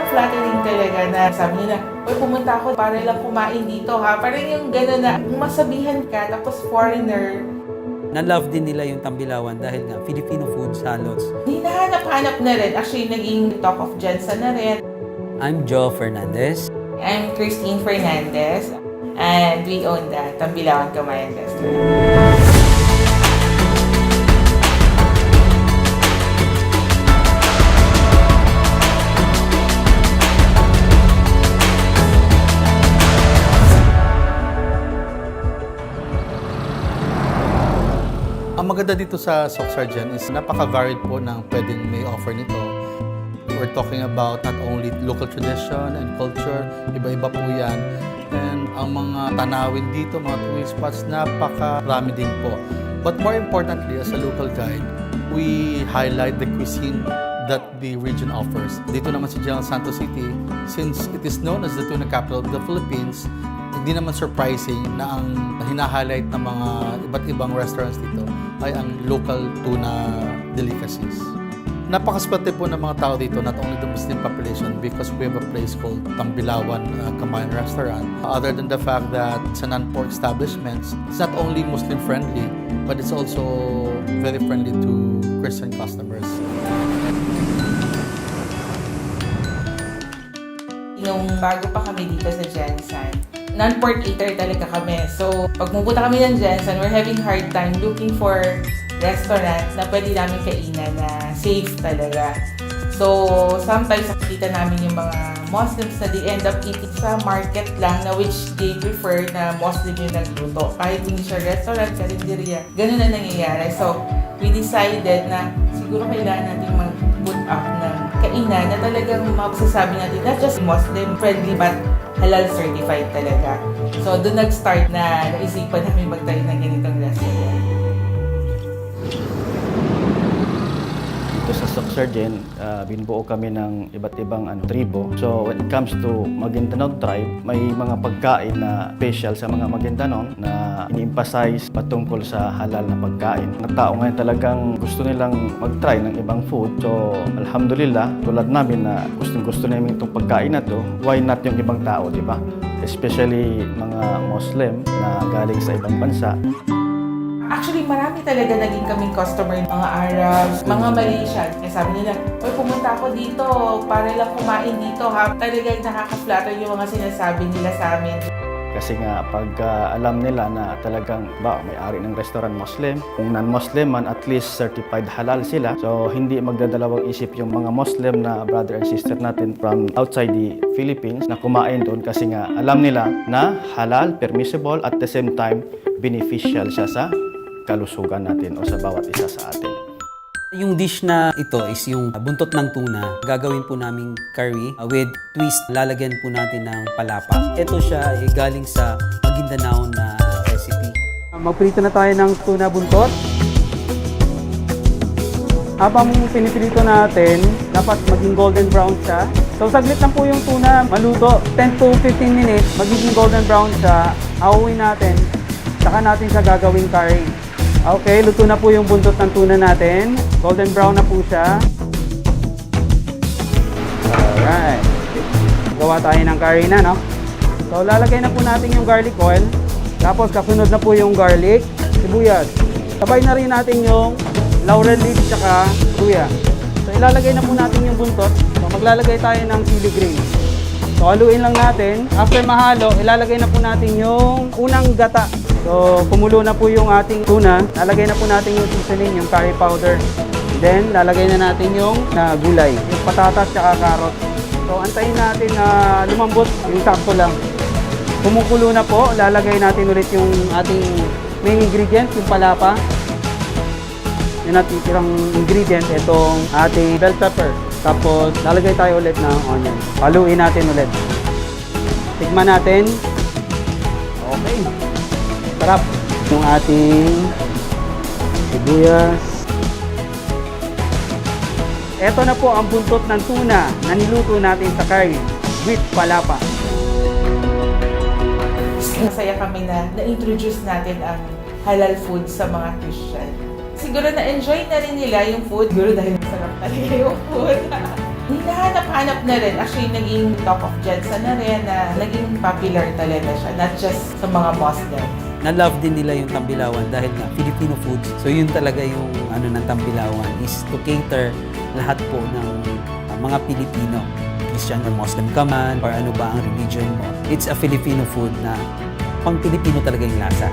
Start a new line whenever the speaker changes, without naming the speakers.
nakaka-flattering talaga na sabi nila, uy, pumunta ako para lang kumain dito ha. Parang yung gano'n na masabihan ka, tapos foreigner.
Na-love din nila yung Tambilawan dahil nga Filipino food salads.
Hinahanap-hanap na rin. Actually, naging talk of Jensen na rin.
I'm Joe Fernandez.
I'm Christine Fernandez. And we own the Tambilawan Kamayan Restaurant.
Ang maganda dito sa Soksarjan is napaka-varied po ng pwedeng may offer nito. We're talking about not only local tradition and culture, iba-iba po yan. And ang mga tanawin dito, mga tourist spots, napakarami din po. But more importantly, as a local guide, we highlight the cuisine that the region offers. Dito naman sa General Santos City, since it is known as the tuna capital of the Philippines, hindi naman surprising na ang hina-highlight ng mga iba't ibang restaurants dito ay ang local tuna delicacies. Napakaswerte po ng mga tao dito, not only the Muslim population, because we have a place called Tambilawan Kamayan Restaurant. Other than the fact that it's a non-pork establishment, it's not only Muslim-friendly, but it's also very friendly to Christian customers.
Nung bago pa kami dito sa Jensen, non-pork eater talaga kami. So, pag pumunta kami ng Jensen, we're having hard time looking for restaurants na pwede namin kainan na safe talaga. So, sometimes nakikita namin yung mga Muslims na they end up eating sa market lang na which they prefer na Muslim yung nagluto. Kahit hindi siya restaurant, karinderya, ganun na nangyayari. So, we decided na siguro kailangan natin mag-put up ng kainan na talagang masasabi natin not just Muslim friendly but halal certified talaga. So, doon nag-start na naisipan namin mag-try ng ganitong restaurant.
Dito sa Soksarjan, binubuo kami ng iba't ibang tribo. So when it comes to Maguindanao tribe, may mga pagkain na special sa mga Maguindanao na ini-emphasize patungkol sa halal na pagkain. Mga tao ngayon talagang gusto nilang mag-try ng ibang food. So alhamdulillah, tulad namin na gustong-gusto namin itong pagkain na to, why not yung ibang tao, di ba? Especially mga Muslim na galing sa ibang bansa.
Actually, marami talaga naging kaming customer, mga Arabs, mga Malaysian. Kaya sabi nila, uy, pumunta ako dito para lang kumain dito ha. Talagang nakaka-flatter yung mga sinasabi nila sa amin.
Kasi nga, pag alam nila na talagang may-ari ng restaurant Muslim, kung non-Muslim man, at least certified halal sila. So, hindi magdadalawang isip yung mga Muslim na brother and sister natin from outside the Philippines na kumain doon kasi nga alam nila na halal, permissible, at the same time, beneficial siya sa kalusugan natin o sa bawat isa sa atin.
Yung dish na ito is yung buntot ng tuna. Gagawin po naming curry with twist. Lalagyan po natin ng palapa. Ito siya ay galing sa Maguindanao na recipe.
Magprito na tayo ng tuna buntot. Habang pinipirito natin, dapat maging golden brown siya. So saglit lang po yung tuna maluto. 10 to 15 minutes, magiging golden brown siya. Hawuin natin. Saka natin siya gagawing curry. Okay, luto na po yung buntot ng tuna natin. Golden brown na po siya. Alright. Gawa tayo ng curry na, no? So, lalagay na po natin yung garlic oil. Tapos, kasunod na po yung garlic, sibuyas. Sabay na rin natin yung laurel leaf tsaka luya. So, ilalagay na po natin yung buntot. So, maglalagay tayo ng chili green. So, haluin lang natin. After mahalo, ilalagay na po natin yung unang gata. So, kumulo na po yung ating tuna. Lalagay na po natin yung seasoning, yung curry powder. Then, lalagay na natin yung gulay, yung patatas at carrot. So, antayin natin na lumambot yung sakto lang. Kumukulo na po, lalagay natin ulit yung ating main ingredient, yung palapa. Yung natitirang ingredient, itong ating bell pepper. Tapos, lalagay tayo ulit ng onion. Haluin natin ulit. Tikman natin. Okay. Sarap. Yung ating sibuyas. Ito na po ang buntot ng tuna na niluto natin sa curry with palapa.
Masaya kami na na-introduce natin ang halal food sa mga Christian. Siguro na-enjoy na rin nila yung food. Siguro dahil masarap talaga yung food. Hinahanap-hanap na rin. Actually, naging talk of Jensen na rin na naging popular talaga siya. Not just sa mga Muslim.
Na-love din nila yung Tambilawan dahil nga Filipino foods. So yun talaga yung ano ng Tambilawan is to cater lahat po ng mga Pilipino. Christian or Muslim ka man, or ano ba ang religion mo. It's a Filipino food na pang Pilipino talaga yung lasa.